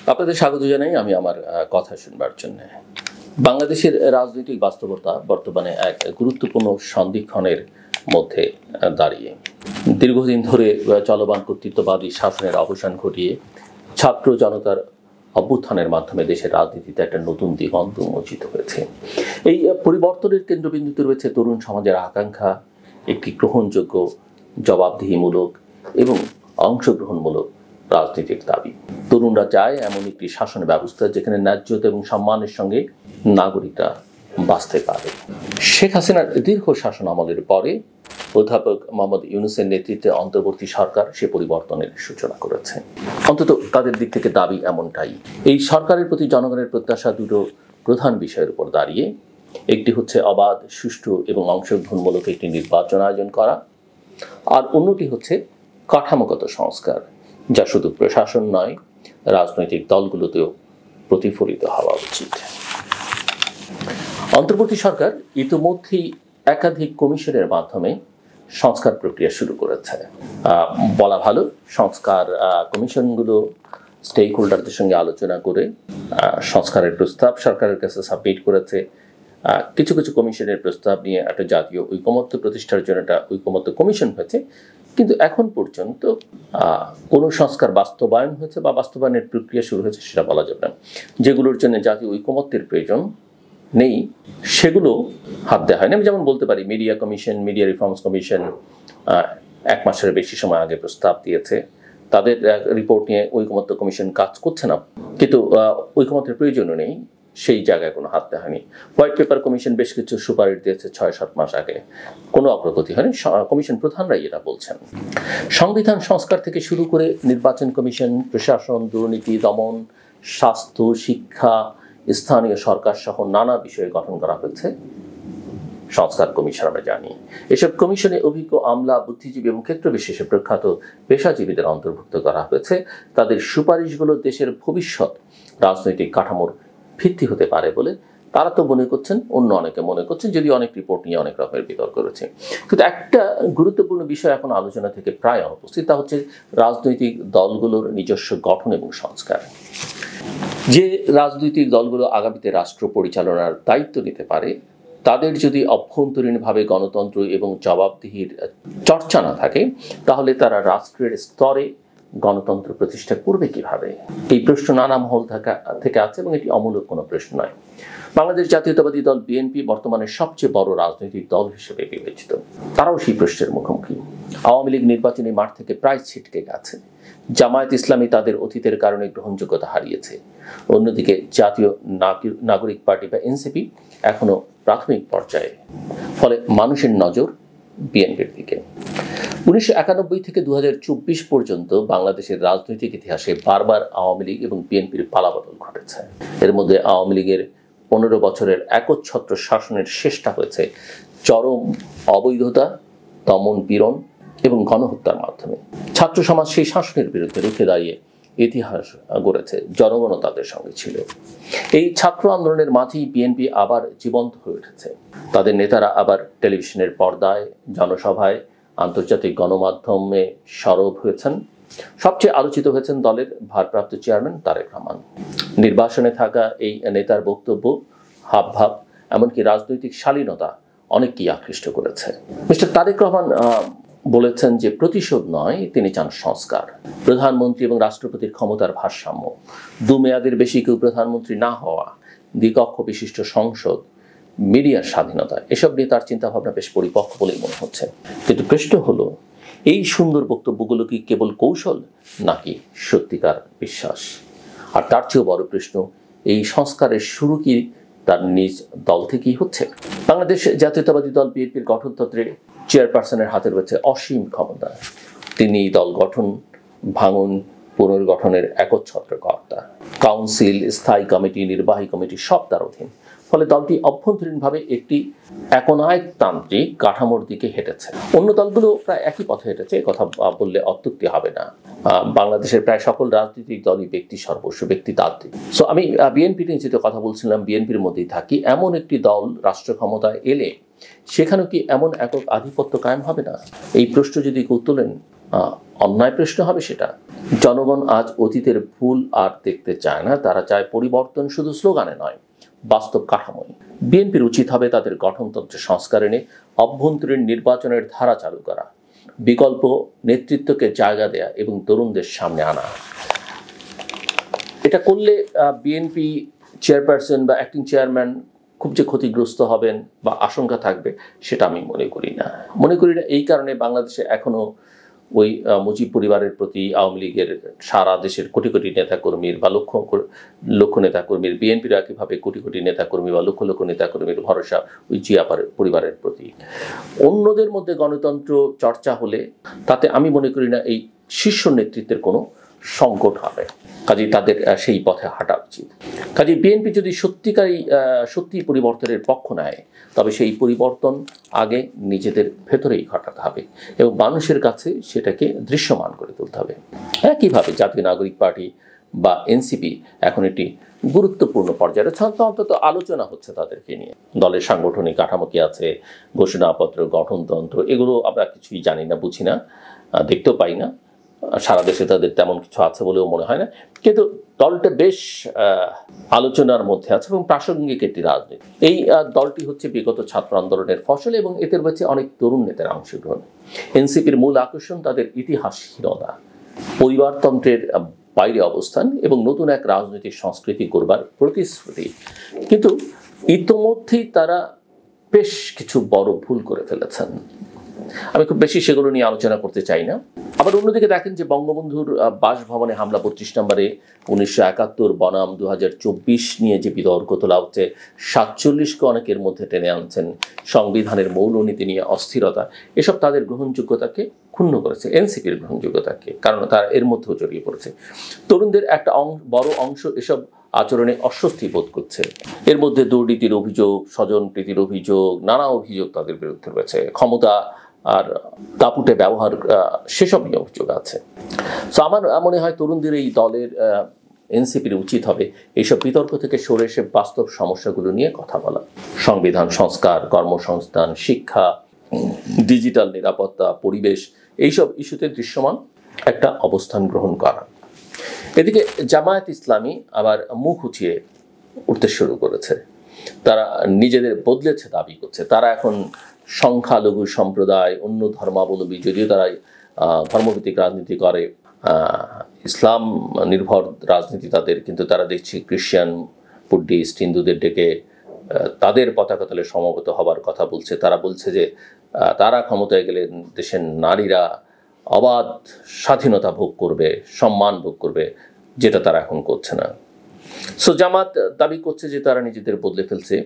আপনাদের স্বাগত জানাই আমি আমার কথা শুনবার জন্য। বাংলাদেশের রাজনৈতিক বাস্তবতা বর্তমানে এক গুরুত্বপূর্ণ সন্ধিক্ষণের মধ্যে দাঁড়িয়ে। দীর্ঘদিন ধরে চলমান কর্তৃত্ববাদী শাসনের অবসান ঘটিয়ে ছাত্র জনতার অভ্যুত্থানের মাধ্যমে দেশের রাজনীতিতে একটা নতুন দিগন্ত উন্মোচিত হয়েছে। এই পরিবর্তনের কেন্দ্রবিন্দুতে রয়েছে তরুণ সমাজের আকাঙ্ক্ষা, একটি গ্রহণযোগ্য, জবাবদিহিমূলক এবং অংশগ্রহণমূলক রাজনীতির দাবি। তরুণরা চায় এমন একটি শাসন ব্যবস্থা যেখানে ন্যায্যতা এবং সম্মানের সঙ্গে নাগরিকরা বাঁচতে পারে। শেখ হাসিনার দীর্ঘ শাসন আমলের পরে অধ্যাপক মোহাম্মদ ইউনূসের নেতৃত্বে অন্তর্বর্তী সরকার সে পরিবর্তনের সূচনা করেছে। অন্তত তাদের দিক থেকে দাবি এমনটাই। এই সরকারের প্রতি জনগণের প্রত্যাশা দুটো প্রধান বিষয়ের উপর দাঁড়িয়ে। একটি হচ্ছে অবাধ, সুষ্ঠু এবং অংশগ্রহণমূলক একটি নির্বাচন আয়োজন করা, আর অন্যটি হচ্ছে কাঠামোগত সংস্কার, যা শুধু প্রশাসন নয়, রাজনৈতিক দলগুলোতেও প্রতিফলিত হওয়া উচিত। অন্তর্বর্তী সরকার ইতিমধ্যেই একাধিক কমিশনের মাধ্যমে সংস্কার প্রক্রিয়া শুরু করেছে। বলা ভালো, সংস্কার কমিশনগুলো স্টেক হোল্ডারদের সঙ্গে আলোচনা করে সংস্কারের প্রস্তাব সরকারের কাছে সাবমিট করেছে। কিছু কিছু কমিশনের প্রস্তাব নিয়ে একটা জাতীয় ঐকমত্য প্রতিষ্ঠার জন্য একটা ঐকমত্য কমিশন হয়েছে, কিন্তু এখন পর্যন্ত কোনো সংস্কার বাস্তবায়ন হয়েছে বা বাস্তবায়নের প্রক্রিয়া শুরু হয়েছে সেটা বলা যাবে না। যেগুলোর জন্য জাতীয় ঐকমত্যের প্রয়োজন নেই সেগুলো হাত দেওয়া হয়নি। আমি যেমন বলতে পারি, media commission, media reforms commission 1 মাসের বেশি সময় আগে প্রস্তাব দিয়েছে। তাদের রিপোর্ট নিয়ে ঐকমত্য কমিশন কাজ করছে না, কিন্তু ঐকমত্যের প্রয়োজনও নেই, সেই জায়গায় কোনো হাত দেওয়া হয়নি। হোয়াইট পেপার কমিশন বেশ কিছু সুপারিশ দিয়েছে 6-7 মাস আগে, কোনো অগ্রগতি হয়নি। কমিশন প্রধানরাই এটা বলছেন। সংবিধান সংস্কার থেকে শুরু করে নির্বাচন কমিশন, প্রশাসন, দুর্নীতি দমন, স্বাস্থ্য, শিক্ষা, স্থানীয় সরকার সহ নানা বিষয়ে গঠন করা হয়েছে সংস্কার কমিশন। আমরা জানি এসব কমিশনে অভিজ্ঞ আমলা, বুদ্ধিজীবী এবং ক্ষেত্র বিশেষে প্রখ্যাত পেশাজীবীদের অন্তর্ভুক্ত করা হয়েছে। তাদের সুপারিশগুলো দেশের ভবিষ্যৎ রাজনৈতিক কাঠামোর ভিত্তি হতে পারে বলে তারা তো মনে করছেন, অন্য অনেকে মনে করছেন, যদি অনেক রিপোর্ট নিয়ে অনেক রকমের বিতর্ক রয়েছে। কিন্তু একটা গুরুত্বপূর্ণ বিষয় এখন আলোচনা থেকে প্রায় অনুপস্থিত, তা হচ্ছে রাজনৈতিক দলগুলোর নিজস্ব গঠন এবং সংস্কার। যে রাজনৈতিক দলগুলো আগামীতে রাষ্ট্র পরিচালনার দায়িত্ব নিতে পারে, তাদের যদি অভ্যন্তরীণভাবে গণতন্ত্র এবং জবাবদিহির চর্চা না থাকে, তাহলে তারা রাষ্ট্রের স্তরে গণতন্ত্র প্রতিষ্ঠা করবে কিভাবে? এই প্রশ্ন নানা মহল থেকে আছে এবং এটি অমূলক কোনো প্রশ্ন নয়। বাংলাদেশ জাতীয়তাবাদী দল বিএনপি বর্তমানে সবচেয়ে বড় রাজনৈতিক দল হিসেবে বিবেচিত। তারাও সেই প্রশ্নের মুখোমুখি। আওয়ামী লীগ নির্বাচনী মাঠ থেকে প্রায় ছিটকে গেছে। জামায়াত ইসলামী তাদের অতীতের কারণে গ্রহণযোগ্যতা হারিয়েছে। অন্যদিকে জাতীয় নাগরিক পার্টি বা এনসিপি এখনো প্রাথমিক পর্যায়ে। ফলে মানুষের নজর বিএনপির দিকে। 1991 থেকে 2024 পর্যন্ত বাংলাদেশের রাজনৈতিক ইতিহাসে বারবার আওয়ামী লীগ এবং বিএনপির পালাবদল ঘটেছে। এর মধ্যে আওয়ামী লীগের 15 বছরের একচ্ছত্র শাসনের শেষটা হয়েছে চরম অবৈধতা, দমন পীড়ন এবং গণহত্যার মাধ্যমে। ছাত্র সমাজ সেই শাসনের বিরুদ্ধে রুখে দাঁড়িয়ে ইতিহাস গড়েছে, জনগণও তাদের সঙ্গে ছিল। এই ছাত্র আন্দোলনের মাঝেই বিএনপি আবার জীবন্ত হয়ে উঠেছে। তাদের নেতারা আবার টেলিভিশনের পর্দায়, জনসভায়, আন্তর্জাতিক গণমাধ্যমে সরব হয়েছেন। সবচেয়ে আলোচিত হয়েছেন দলের ভারপ্রাপ্ত চেয়ারম্যান তারেক রহমান। নির্বাসনে থাকা এই নেতার বক্তব্য, হাবভাব, এমনকি রাজনৈতিক শালীনতা অনেককেই আকৃষ্ট করেছে। মিস্টার তারেক রহমান বলেছেন যে প্রতিশোধ নয়, তিনি চান সংস্কার। প্রধানমন্ত্রী এবং রাষ্ট্রপতির ক্ষমতার ভারসাম্য, 2 মেয়াদের বেশি কেউ প্রধানমন্ত্রী না হওয়া, দ্বিকক্ষ বিশিষ্ট সংসদ, মিডিয়ার স্বাধীনতা, এসব নিয়ে তার চিন্তাভাবনা বেশ পরিপক্ক বলেই মনে হচ্ছে। কিন্তু প্রশ্ন হলো, এই সুন্দর বক্তব্যগুলো কি কেবল কৌশল নাকি সত্যিকার বিশ্বাস? আর তার চেয়েও বড় প্রশ্ন, এই সংস্কারের শুরু কি তার নিজ দল থেকেই হচ্ছে? বাংলাদেশ জাতীয়তাবাদী দল বিএনপির গঠনতন্ত্রে চেয়ারপারসনের হাতে রয়েছে অসীম ক্ষমতা। তিনি দল গঠন, ভাঙন, পুনর্গঠনের একচ্ছত্র কর্তা। কাউন্সিল, স্থায়ী কমিটি, নির্বাহী কমিটি সব তার অধীন। ফলে দলটি অভ্যন্তরীণভাবে একটি একনায়কতান্ত্রিক কাঠামোর দিকে হেঁটেছে। অন্য দলগুলো প্রায় একই পথে হেঁটেছে, কথা বললে অত্যুক্তি হবে না। বাংলাদেশের প্রায় সকল রাজনৈতিক দলই ব্যক্তি সর্বস্ব, ব্যক্তিতান্ত্রিক। সো আমি বিএনপি নিয়ে যেটা কথা বলছিলাম, বিএনপির মধ্যেই থাকি। এমন একটি দল রাষ্ট্র ক্ষমতায় এলে সেখানেও কি এমন একক আধিপত্য কায়েম হবে না? এই প্রশ্ন যদি কেউ তোলেন, অন্যায় প্রশ্ন হবে সেটা। জনগণ আজ অতীতের ভুল আর দেখতে চায় না, তারা চায় পরিবর্তন শুধু স্লোগানে নয়, বাস্তব কাঠামোয়। বিএনপির উচিত হবে তাদের গঠনতন্ত্রে সংস্কার এনে অভ্যন্তরীণ নির্বাচনের ধারা চালু করা, বিকল্প নেতৃত্বকে জায়গা দেয়া এবং তরুণদের সামনে আনা। এটা করলে বিএনপি চেয়ারপারসন বা অ্যাক্টিং চেয়ারম্যান খুব যে ক্ষতিগ্রস্ত হবেন বা আশঙ্কা থাকবে সেটা আমি মনে করি না। এই কারণে বাংলাদেশে এখনো ওই মুজিব পরিবারের প্রতি আওয়ামী লীগের সারা দেশের কোটি কোটি নেতাকর্মীর বা লক্ষ লক্ষ নেতাকর্মীর, বিএনপির একইভাবে কোটি কোটি নেতাকর্মী বা লক্ষ লক্ষ নেতাকর্মীর ভরসা ওই জিয়া পরিবারের প্রতি। অন্যদের মধ্যে গণতন্ত্র চর্চা হলে তাতে আমি মনে করি না এই শীর্ষ নেতৃত্বের কোনো সংকট হবে, কাজেই তাদের সেই পথে হাঁটা উচিত। কাজেই বিএনপি যদি সত্যি পরিবর্তনের পক্ষ নেয়, তবে সেই পরিবর্তন আগে নিজেদের ভেতরেই ঘটাতে হবে এবং মানুষের কাছে সেটাকে দৃশ্যমান করে তুলতে হবে। একইভাবে জাতীয় নাগরিক পার্টি বা এনসিপি এখন একটি গুরুত্বপূর্ণ পর্যায়ে অন্তত আলোচনা হচ্ছে তাদেরকে নিয়ে। দলের সাংগঠনিক কাঠামো কি আছে, ঘোষণাপত্র, গঠনতন্ত্র, এগুলো আমরা কিছুই জানি না, বুঝি না, দেখতেও পাই না। সারা দেশে তাদের তেমন কিছু আছে বলেও মনে হয় না, কিন্তু দলটা বেশ আলোচনার মধ্যে আছে এবং প্রাসঙ্গিক একটি রাজনীতি। এই দলটি হচ্ছে বিগত ছাত্র আন্দোলনের ফসল এবং এতে রয়েছে অনেক তরুণ নেতার অংশগ্রহণ। এনসিপির মূল আকর্ষণ তাদের ইতিহাসহীনতা, পরিবারতন্ত্রের বাইরে অবস্থান এবং নতুন এক রাজনৈতিক সংস্কৃতি করবার প্রতিশ্রুতি। কিন্তু ইতোমধ্যেই তারা বেশ কিছু বড় ভুল করে ফেলেছেন। আমি খুব বেশি সেগুলো নিয়ে আলোচনা করতে চাই না। আবার অন্যদিকে দেখেন যে বঙ্গবন্ধুর বাসভবনে হামলা 25 নম্বরে 1971 বনাম 2024 নিয়ে যে বিতর্ক তোলা হচ্ছে, 47কে অনেকের মধ্যে টেনে আনছেন, সংবিধানের মৌলনীতি নিয়ে অস্থিরতা, এসব তাদের গ্রহণযোগ্যতাকে ক্ষুণ্ণ করেছে, এনসিপির গ্রহণযোগ্যতাকে, কারণ তারা এর মধ্যেও জড়িয়ে পড়েছে। তরুণদের একটা বড় অংশ এসব আচরণে অস্বস্তি বোধ করছে। এর মধ্যে দুর্নীতির অভিযোগ, স্বজনপ্রীতির অভিযোগ, নানা অভিযোগ তাদের বিরুদ্ধে রয়েছে, ক্ষমতা আর দাপুটে ব্যবহার, সেসব নিয়ে অভিযোগ আছে। তো আমার মনে হয় তরুণদের এই দলের এনসিপির উচিত হবে এইসব বিতর্ক থেকে সরে এসে বাস্তব সমস্যাগুলো নিয়ে কথা বলা, সংবিধান সংস্কার, কর্মসংস্থান, শিক্ষা, ডিজিটাল নিরাপত্তা, পরিবেশ, এইসব ইস্যুতে দৃশ্যমান একটা অবস্থান গ্রহণ করা। এদিকে জামায়াত ইসলামী আবার মুখ উঁচিয়ে উঠতে শুরু করেছে, তারা নিজেদের বদলেছে দাবি করছে। তারা এখন সংখ্যালঘু সম্প্রদায়, অন্য ধর্মাবলম্বী, যদিও তারা ধর্মভিত্তিক রাজনীতি করে, ইসলাম নির্ভর রাজনীতি তাদের, কিন্তু তারা দেখছি খ্রিস্টান, বুদ্ধিস্ট, হিন্দুদের ডেকে তাদের পতাকা তলে সমবেত হবার কথা বলছে। তারা বলছে যে তারা ক্ষমতায় গেলে দেশের নারীরা অবাধ স্বাধীনতা ভোগ করবে, সম্মান ভোগ করবে, যেটা তারা এখন করছে না। সো জামাত দাবি করছে যে তারা নিজেদের বদলে ফেলছে,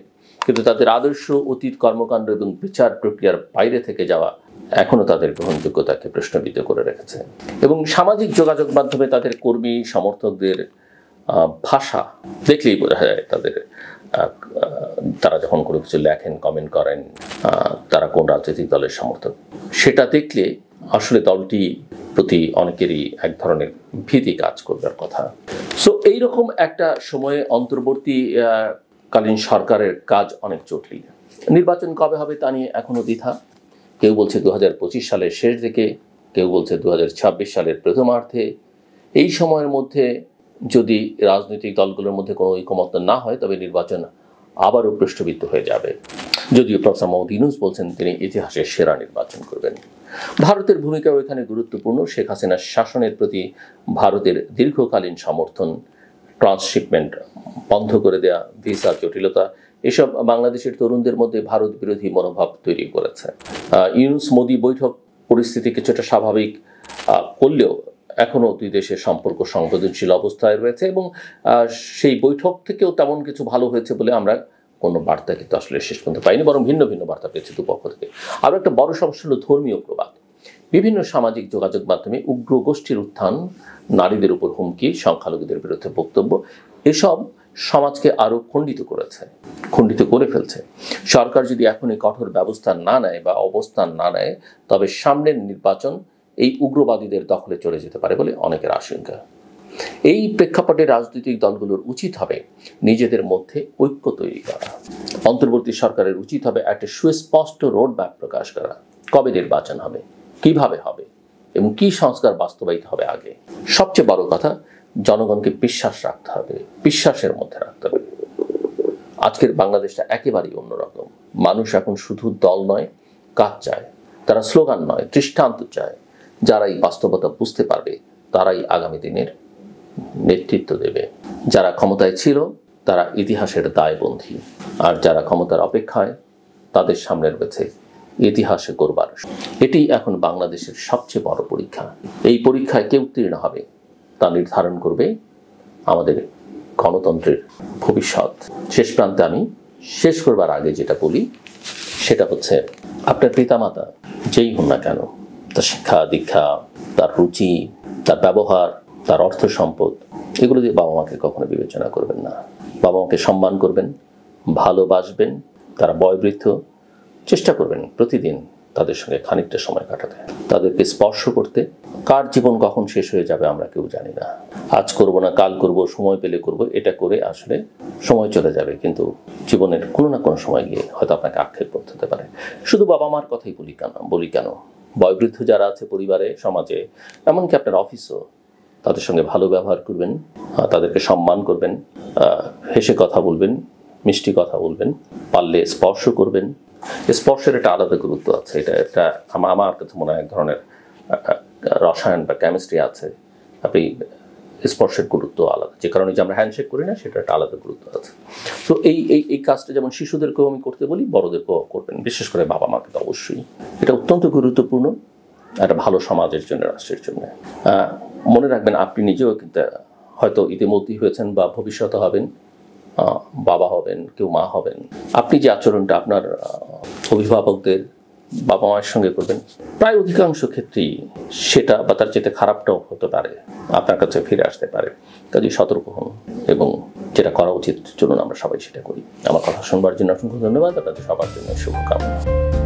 কিন্তু তাদের আদর্শ, অতীত কর্মকাণ্ড এবং বিচার প্রক্রিয়ার বাইরে থেকে যাওয়া এখনো তাদের গ্রহণযোগ্যতাকে প্রশ্নবিদ্ধ করে রেখেছে। এবং সামাজিক যোগাযোগ মাধ্যমে তাদের কর্মী সমর্থকদের ভাষা দেখলেই বোঝা যায় তারা যখন কোনো কিছু লেখেন, কমেন্ট করেন, তারা কোন রাজনৈতিক দলের সমর্থক, সেটা দেখলে আসলে দলটি প্রতি অনেকেরই এক ধরনের ভীতি কাজ করবার কথা। সো এইরকম একটা সময়ে অন্তর্বর্তীকালীন সরকারের কাজ অনেক জটিল। নির্বাচন কবে হবে তা নিয়ে এখনো দ্বিধা। কেউ বলছে 2025 সালের শেষ দিকে, কেউ বলছে 2026 সালের প্রথমার্ধে। এই সময়ের মধ্যে যদি রাজনৈতিক দলগুলোর মধ্যে কোনো ঐকমত্য না হয়, তবে নির্বাচন আবারও প্রশ্নবিদ্ধ হয়ে যাবে। যদিও প্রফেসর মোহাম্মদ ইউনূস বলছেন তিনি ইতিহাসের সেরা নির্বাচন করবেন। ভারতের ভূমিকাও এখানে গুরুত্বপূর্ণ। শেখ হাসিনার শাসনের প্রতি ভারতের দীর্ঘকালীন সমর্থন, ট্রান্সশিপমেন্ট বন্ধ করে দেয়া, ভিসা জটিলতা, এসব বাংলাদেশের তরুণদের মধ্যে ভারত বিরোধী মনোভাব তৈরি করেছে। ইউনূস মোদি বৈঠক পরিস্থিতি কিছুটা স্বাভাবিক করলেও এখনও দুই দেশের সম্পর্ক সংবেদনশীল অবস্থায় রয়েছে এবং সেই বৈঠক থেকেও তেমন কিছু ভালো হয়েছে বলে আমরা কোনো বার্তা কিন্তু আসলে শেষ পর্যন্ত পাইনি, বরং ভিন্ন ভিন্ন বার্তা পেয়েছে দুপক্ষ থেকে। আরও একটা বড় সমস্যা হলো ধর্মীয় প্রবাদ। বিভিন্ন সামাজিক যোগাযোগ মাধ্যমে উগ্র গোষ্ঠীর উত্থান, নারীদের উপর হুমকি, সংখ্যালঘুদের বিরুদ্ধে বক্তব্য, এসব সমাজকে আরও খণ্ডিত করে ফেলছে। সরকার যদি এখনই কঠোর ব্যবস্থা না নেয় বা অবস্থান না নেয়, তবে সামনের নির্বাচন এই উগ্রবাদীদের দখলে চলে যেতে পারে বলে অনেকের আশঙ্কা। এই প্রেক্ষাপটে রাজনৈতিক দলগুলোর উচিত হবে নিজেদের মধ্যে ঐক্য তৈরি করা। অন্তর্বর্তী সরকারের উচিত হবে একটা সুস্পষ্ট রোড ম্যাপ প্রকাশ করা। কবে নির্বাচন হবে, কিভাবে হবে, এবং কি সংস্কার বাস্তবায়িত হবে আগে। সবচেয়ে বড় কথা, জনগণকে বিশ্বাস রাখতে হবে, বিশ্বাসের মধ্যে রাখতে হবে। আজকের বাংলাদেশটা একেবারেই অন্যরকম। মানুষ এখন শুধু দল নয়, কাজ চায়। তারা স্লোগান নয়, দৃষ্টান্ত চায়। যারা এই বাস্তবতা বুঝতে পারবে তারাই আগামী দিনের নেতৃত্ব দেবে। যারা ক্ষমতায় ছিল তারা ইতিহাসের দায়বন্ধী, আর যারা ক্ষমতার অপেক্ষায় তাদের সামনে রয়েছে ইতিহাসে করবার। এটি এখন বাংলাদেশের সবচেয়ে বড় পরীক্ষা। এই পরীক্ষায় কে উত্তীর্ণ হবে তা নির্ধারণ করবে আমাদের গণতন্ত্রের ভবিষ্যৎ। শেষ প্রান্তে আমি শেষ করবার আগে যেটা বলি সেটা হচ্ছে, আপনার পিতামাতা যেই হন না কেন, তার শিক্ষা দীক্ষা, তার রুচি, তার ব্যবহার, তার অর্থ সম্পদ, এগুলো দিয়ে বাবা মাকে কখনো বিবেচনা করবেন না। বাবা মাকে সম্মান করবেন, ভালোবাসবেন। তারা বয়োবৃদ্ধ, চেষ্টা করবেন প্রতিদিন তাদের সঙ্গে খানিকটা সময় কাটাতে, তাদেরকে স্পর্শ করতে। কার জীবন কখন শেষ হয়ে যাবে আমরা কেউ জানি না। আজ করব না, কাল করব, সময় পেলে করব, এটা করে আসলে সময় চলে যাবে, কিন্তু জীবনের কোনো না কোনো সময় গিয়ে হয়তো আপনাকে আক্ষেপ করতে হতে পারে। শুধু বাবা মার কথাই বলি কেন, বয়োবৃদ্ধ যারা আছে পরিবারে, সমাজে, এমনকি আপনার অফিসও, তাদের সঙ্গে ভালো ব্যবহার করবেন, তাদেরকে সম্মান করবেন, হেসে কথা বলবেন, মিষ্টি কথা বলবেন, পারলে স্পর্শ করবেন। স্পর্শের একটা আলাদা গুরুত্ব আছে। এটা আমার কাছে মনে হয় এক ধরনের রসায়ন বা কেমিস্ট্রি আছে। আপনি স্পর্শের গুরুত্ব আলাদা, যে কারণে যে আমরা হ্যান্ডশেক করি না, সেটা একটা আলাদা গুরুত্ব আছে। তো এই কাজটা যেমন শিশুদেরকেও আমি করতে বলি, বড়দেরকেও করবেন, বিশেষ করে বাবা মাকে তো অবশ্যই। এটা অত্যন্ত গুরুত্বপূর্ণ একটা ভালো সমাজের জন্য, রাষ্ট্রের জন্য। মনে রাখবেন, আপনি নিজেও কিন্তু হয়তো ইতিমধ্যেই হয়েছেন বা ভবিষ্যতে হবেন, বাবা হবেন, কেউ মা হবেন। আপনি যে আচরণটা আপনার অভিভাবকদের, বাবা মায়ের সঙ্গে করবেন, প্রায় অধিকাংশ ক্ষেত্রেই সেটা বা তার চেয়ে খারাপটাও হতে পারে, আপনার কাছে ফিরে আসতে পারে। কাজেই সতর্ক হন এবং যেটা করা উচিত চলুন আমরা সবাই সেটা করি। আমার কথা শুনবার জন্য অসংখ্য ধন্যবাদ। আপনাদের সবার জন্য শুভকামনা।